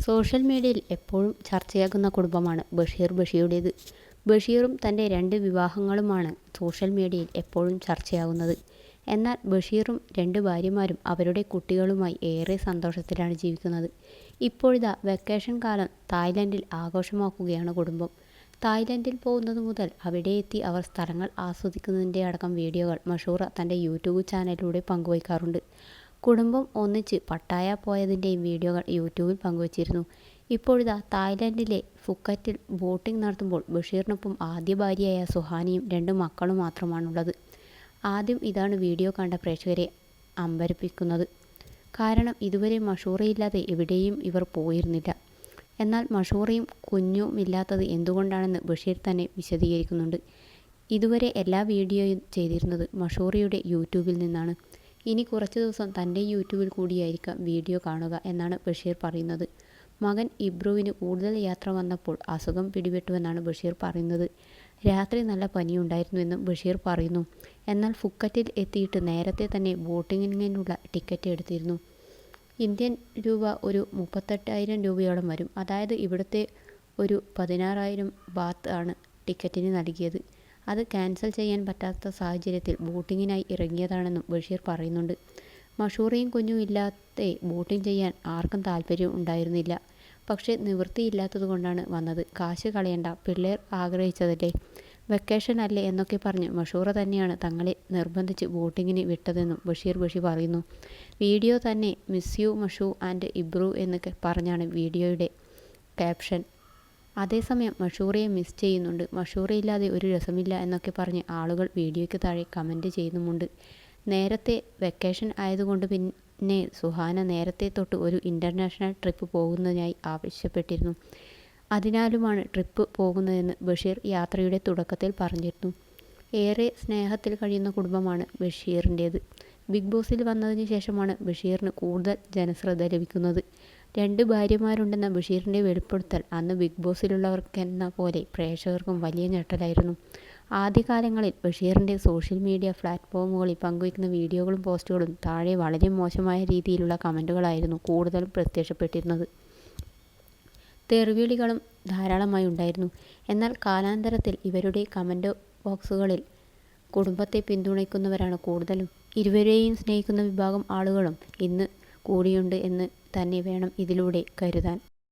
Social മീഡിയയിൽ എപ്പോഴും ചർച്ചയാകുന്ന കുടുംബമാണ് ബഷീറുടേത്. ബഷീറും തൻ്റെ 2 വിവാഹങ്ങളുമാണ് സോഷ്യൽ മീഡിയയിൽ എപ്പോഴും ചർച്ചയാകുന്നത്. എന്നാൽ ബഷീറും 2 ഭാര്യമാരും അവരുടെ കുട്ടികളുമായി ഏറെ സന്തോഷത്തിലാണ് ജീവിക്കുന്നത്. ഇപ്പോഴിതാ വെക്കേഷൻ കാലം തായ്ലൻഡിൽ ആഘോഷമാക്കുകയാണ് കുടുംബം. തായ്ലൻഡിൽ പോകുന്നത് മുതൽ അവിടെ എത്തി അവർ സ്ഥലങ്ങൾ ആസ്വദിക്കുന്നതിൻ്റെ അടക്കം വീഡിയോകൾ മഷൂറ തൻ്റെ യൂട്യൂബ് ചാനലിലൂടെ പങ്കുവയ്ക്കാറുണ്ട്. കുടുംബം ഒന്നിച്ച് പട്ടായ പോയതിൻ്റെയും വീഡിയോകൾ യൂട്യൂബിൽ പങ്കുവച്ചിരുന്നു. ഇപ്പോഴിതാ തായ്ലൻഡിലെ ഫുക്കറ്റിൽ ബോട്ടിംഗ് നടത്തുമ്പോൾ ബഷീറിനൊപ്പം ആദ്യ ഭാര്യയായ സുഹാനിയും 2 മക്കളും മാത്രമാണുള്ളത്. ആദ്യം ഇതാണ് വീഡിയോ കണ്ട പ്രേക്ഷകരെ അമ്പരപ്പിക്കുന്നത്. കാരണം ഇതുവരെ മഷൂറയില്ലാതെ എവിടെയും ഇവർ പോയിരുന്നില്ല. എന്നാൽ മഷൂറയും കുഞ്ഞുമില്ലാത്തത് എന്തുകൊണ്ടാണെന്ന് ബഷീർ തന്നെ വിശദീകരിക്കുന്നുണ്ട്. ഇതുവരെ എല്ലാ വീഡിയോയും ചെയ്തിരുന്നത് മഷൂറയുടെ യൂട്യൂബിൽ നിന്നാണ്. ഇനി കുറച്ച് ദിവസം തൻ്റെ യൂട്യൂബിൽ കൂടിയായിരിക്കാം വീഡിയോ കാണുക എന്നാണ് ബഷീർ പറയുന്നത്. മകൻ ഇബ്രുവിന് കൂടുതൽ യാത്ര വന്നപ്പോൾ അസുഖം പിടിപെട്ടുവെന്നാണ് ബഷീർ പറയുന്നത്. രാത്രി നല്ല പനിയുണ്ടായിരുന്നുവെന്നും ബഷീർ പറയുന്നു. എന്നാൽ ഫുക്കറ്റിൽ എത്തിയിട്ട് നേരത്തെ തന്നെ ബോട്ടിങ്ങിനുള്ള ടിക്കറ്റ് എടുത്തിരുന്നു. ഇന്ത്യൻ രൂപ ഒരു 38,000 രൂപയോളം വരും. അതായത് ഇവിടുത്തെ ഒരു 16,000 ബാത്ത് ആണ് ടിക്കറ്റിന് നൽകിയത്. അത് ക്യാൻസൽ ചെയ്യാൻ പറ്റാത്ത സാഹചര്യത്തിൽ ബോട്ടിങ്ങിനായി ഇറങ്ങിയതാണെന്നും ബഷീർ പറയുന്നുണ്ട്. മഷൂറയും കുഞ്ഞും ഇല്ലാതെ ബോട്ടിംഗ് ചെയ്യാൻ ആർക്കും താല്പര്യം ഉണ്ടായിരുന്നില്ല. പക്ഷേ നിവൃത്തിയില്ലാത്തതുകൊണ്ടാണ് വന്നത്. കാശ് കളയണ്ട, പിള്ളേർ ആഗ്രഹിച്ചതല്ലേ, വെക്കേഷൻ അല്ലേ എന്നൊക്കെ പറഞ്ഞ് മഷൂറ തന്നെയാണ് തങ്ങളെ നിർബന്ധിച്ച് ബോട്ടിങ്ങിന് വിട്ടതെന്നും ബഷീർ പറയുന്നു. വീഡിയോ തന്നെ മിസ് യു മഷു ആൻഡ് ഇബ്രു എന്ന് പറഞ്ഞാണ് വീഡിയോയുടെ ക്യാപ്ഷൻ. അതേസമയം മഷൂറയെ മിസ് ചെയ്യുന്നുണ്ട്, മഷൂറയില്ലാതെ ഒരു രസമില്ല എന്നൊക്കെ പറഞ്ഞ് ആളുകൾ വീഡിയോയ്ക്ക് താഴെ കമൻറ്റ് ചെയ്യുന്നുമുണ്ട്. നേരത്തെ വെക്കേഷൻ ആയതുകൊണ്ട് പിന്നെ സുഹാന നേരത്തെ തൊട്ട് ഒരു ഇൻ്റർനാഷണൽ ട്രിപ്പ് പോകുന്നതിനായി ആവശ്യപ്പെട്ടിരുന്നു. അതിനാലുമാണ് ട്രിപ്പ് പോകുന്നതെന്ന് ബഷീർ യാത്രയുടെ തുടക്കത്തിൽ പറഞ്ഞിരുന്നു. ഏറെ സ്നേഹത്തിൽ കഴിയുന്ന കുടുംബമാണ് ബഷീറിൻ്റേത്. ബിഗ് ബോസിൽ വന്നതിന് ശേഷമാണ് ബഷീറിന് കൂടുതൽ ജനശ്രദ്ധ ലഭിക്കുന്നത്. 2 ഭാര്യമാരുണ്ടെന്ന ബഷീറിൻ്റെ വെളിപ്പെടുത്തൽ അന്ന് ബിഗ് ബോസിലുള്ളവർക്കെന്ന പോലെ പ്രേക്ഷകർക്കും വലിയ ഞെട്ടലായിരുന്നു. ആദ്യകാലങ്ങളിൽ ബഷീറിൻ്റെ സോഷ്യൽ മീഡിയ പ്ലാറ്റ്ഫോമുകളിൽ പങ്കുവയ്ക്കുന്ന വീഡിയോകളും പോസ്റ്റുകളും താഴെ വളരെ മോശമായ രീതിയിലുള്ള കമൻറ്റുകളായിരുന്നു കൂടുതലും പ്രത്യക്ഷപ്പെട്ടിരുന്നത്. തെറിവിളികളും ധാരാളമായി ഉണ്ടായിരുന്നു. എന്നാൽ കാലാന്തരത്തിൽ ഇവരുടെ കമൻറ്റ് ബോക്സുകളിൽ കുടുംബത്തെ പിന്തുണയ്ക്കുന്നവരാണ് കൂടുതലും. ഇരുവരെയും സ്നേഹിക്കുന്ന വിഭാഗം ആളുകളും ഇന്ന് കൂടിയുണ്ട് എന്ന് തന്നെ വേണം ഇതിലൂടെ കരുതാൻ.